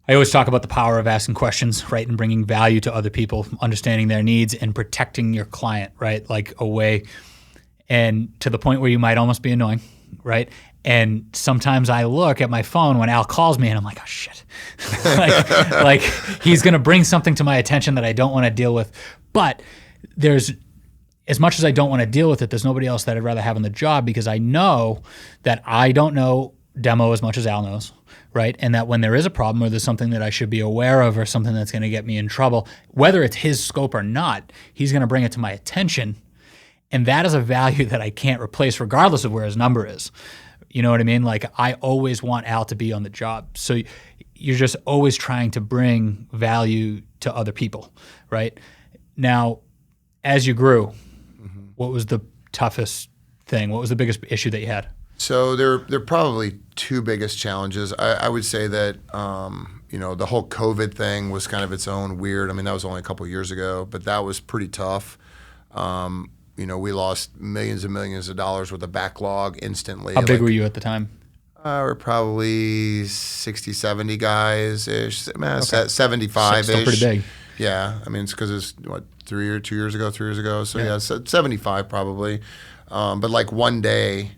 I always talk about the power of asking questions, right, and bringing value to other people, understanding their needs and protecting your client, right, like a way, and to the point where you might almost be annoying, right? And sometimes I look at my phone when Al calls me and I'm like, oh shit, like he's going to bring something to my attention that I don't want to deal with. But there's, as much as I don't want to deal with it, there's nobody else that I'd rather have on the job, because I know that I don't know demo as much as Al knows, right? And that when there is a problem or there's something that I should be aware of or something that's going to get me in trouble, whether it's his scope or not, he's going to bring it to my attention. And that is a value that I can't replace regardless of where his number is. You know what I mean? Like, I always want Al to be on the job. So you're just always trying to bring value to other people, right? Now, as you grew, what was the toughest thing? What was the biggest issue that you had? So there are probably two biggest challenges. I would say that the whole COVID thing was kind of its own weird. I mean, that was only a couple of years ago, but that was pretty tough. We lost millions and millions of dollars with a backlog instantly. How big were you at the time? We're probably 60, 70 guys-ish, 75-ish. Still pretty big. Yeah, I mean, it's because it's, 3 or 2 years ago, 3 years ago. So yeah 75 probably. But like one day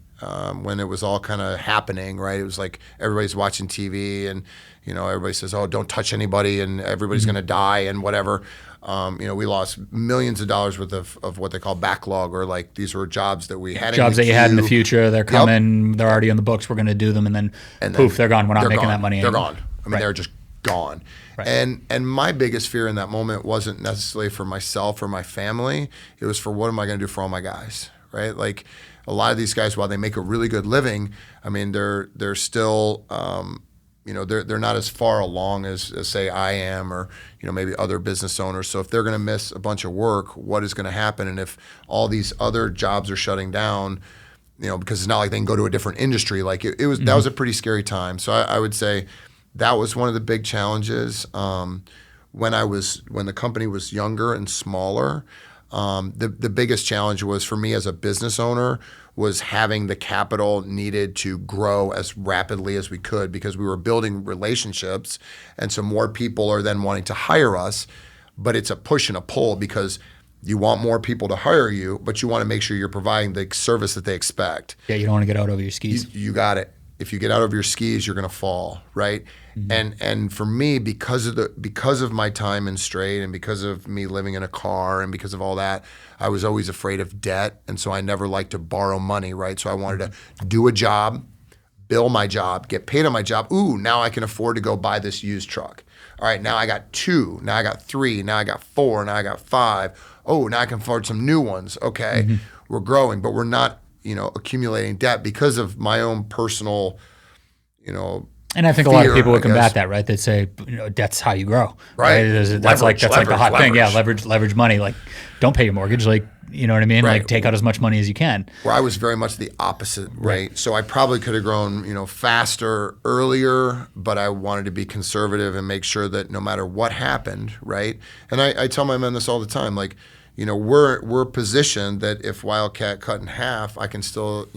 when it was all kind of happening, right? It was like everybody's watching TV and, everybody says, oh, don't touch anybody and everybody's going to die and whatever. We lost millions of dollars worth of what they call backlog, or like these were jobs that we had. Jobs that you had in the future, they're coming, they're already in the books, we're going to do them, and then poof, they're gone. We're not making that money anymore. They're gone. I mean, they're just gone. Right. And my biggest fear in that moment wasn't necessarily for myself or my family. It was for what am I going to do for all my guys, right? Like a lot of these guys, while they make a really good living, I mean, they're still they're not as far along as say I am, or maybe other business owners. So if they're going to miss a bunch of work, what is going to happen? And if all these other jobs are shutting down, because it's not like they can go to a different industry. Like it was that was a pretty scary time. So I would say that was one of the big challenges. When the company was younger and smaller, the biggest challenge was for me as a business owner was having the capital needed to grow as rapidly as we could, because we were building relationships, and so more people are then wanting to hire us, but it's a push and a pull, because you want more people to hire you, but you want to make sure you're providing the service that they expect. Yeah, you don't want to get out over your skis. You got it. If you get out of your skis, you're going to fall, right? And for me, because of my time in Straight, and because of me living in a car, and because of all that, I was always afraid of debt, and so I never liked to borrow money, right? So I wanted to do a job, bill my job, get paid on my job. Ooh, now I can afford to go buy this used truck. All right, now I got 2, now I got 3, now I got 4, now I got 5. Oh, now I can afford some new ones. Okay, we're growing, but we're not accumulating debt because of my own personal, And I think a lot of people would combat that, right? They'd say, debt's how you grow, right? That's like the hot thing. Yeah, leverage money. Like, don't pay your mortgage. Like, you know what I mean? Right. Like, take out as much money as you can. Where I was very much the opposite, right? So I probably could have grown, faster earlier, but I wanted to be conservative and make sure that no matter what happened, right? And I tell my men this all the time, like, we're positioned that if Wildcat cut in half, I can still,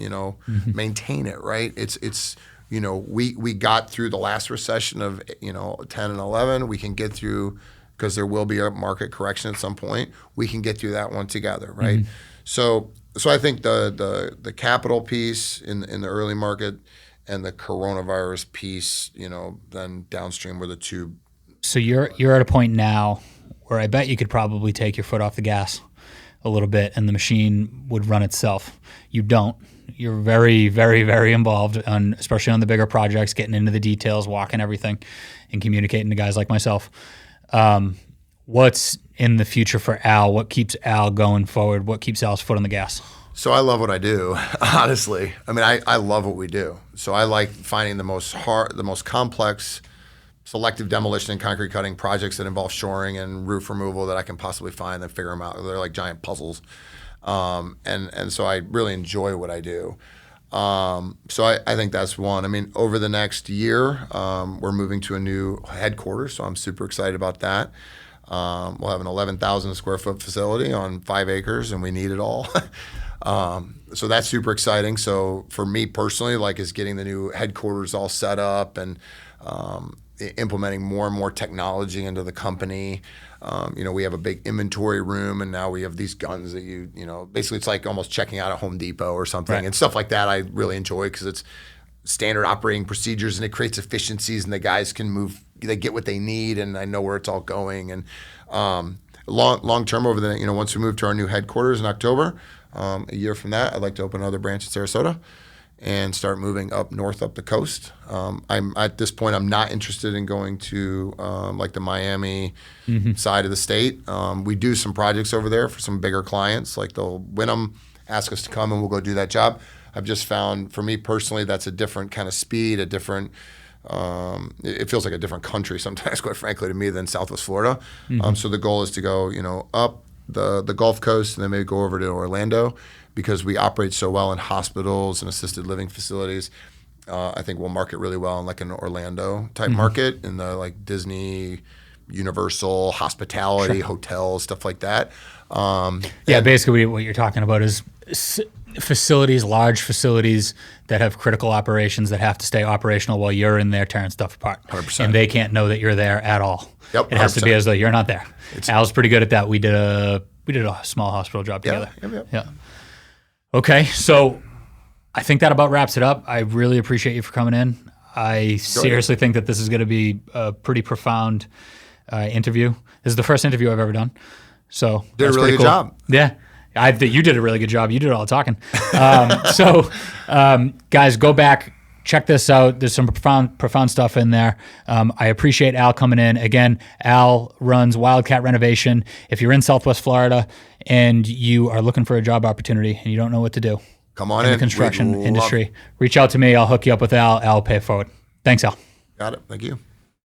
maintain it, right? It's we got through the last recession of 10 and 11. We can get through, because there will be a market correction at some point. We can get through that one together, right? So I think the capital piece in the early market and the coronavirus piece, then downstream were the two. So you're at a point now where I bet you could probably take your foot off the gas a little bit and the machine would run itself. You don't. You're very, very, very involved, especially on the bigger projects, getting into the details, walking everything, and communicating to guys like myself. What's in the future for Al? What keeps Al going forward? What keeps Al's foot on the gas? So I love what I do, honestly. I mean, I love what we do. So I like finding the most complex selective demolition and concrete cutting projects that involve shoring and roof removal that I can possibly find and figure them out. They're like giant puzzles. And so I really enjoy what I do. So I think that's one. I mean, over the next year, we're moving to a new headquarters, so I'm super excited about that. We'll have an 11,000 square foot facility on 5 acres, and we need it all. So that's super exciting. So for me personally, like, is getting the new headquarters all set up and implementing more and more technology into the company. We have a big inventory room, and now we have these guns that basically it's like almost checking out at Home Depot or something, right. And stuff like that I really enjoy, because it's standard operating procedures and it creates efficiencies, and the guys can move, they get what they need, and I know where it's all going. And long term, over the once we move to our new headquarters in October, a year from that, I'd like to open another branch in Sarasota and start moving up north, up the coast. I'm at this point, I'm not interested in going to like the Miami side of the state. We do some projects over there for some bigger clients, like they'll win them, ask us to come, and we'll go do that job. I've just found, for me personally, that's a different kind of speed, a different it feels like a different country sometimes, quite frankly, to me than Southwest Florida. So the goal is to go, up the Gulf Coast and then maybe go over to Orlando, because we operate so well in hospitals and assisted living facilities. I think we'll market really well in like an Orlando type market, in the like Disney, Universal, hospitality, hotels, stuff like that. Basically what you're talking about is facilities, large facilities that have critical operations that have to stay operational while you're in there tearing stuff apart. 100%. And they can't know that you're there at all. Yep, it has to be 100%. as though you're not there. Al's pretty good at that. We did a small hospital job together. Yep. Okay, so I think that about wraps it up. I really appreciate you for coming in. I seriously think that this is going to be a pretty profound interview. This is the first interview I've ever done. So Did a really good job. Yeah. You did a really good job. You did all the talking. Guys, go back, check this out. There's some profound stuff in there. I appreciate Al coming in. Again, Al runs Wildcat Renovation. If you're in Southwest Florida and you are looking for a job opportunity and you don't know what to do, come on in the construction industry, reach out to me. I'll hook you up with Al. I'll pay it forward. Thanks, Al. Got it. Thank you.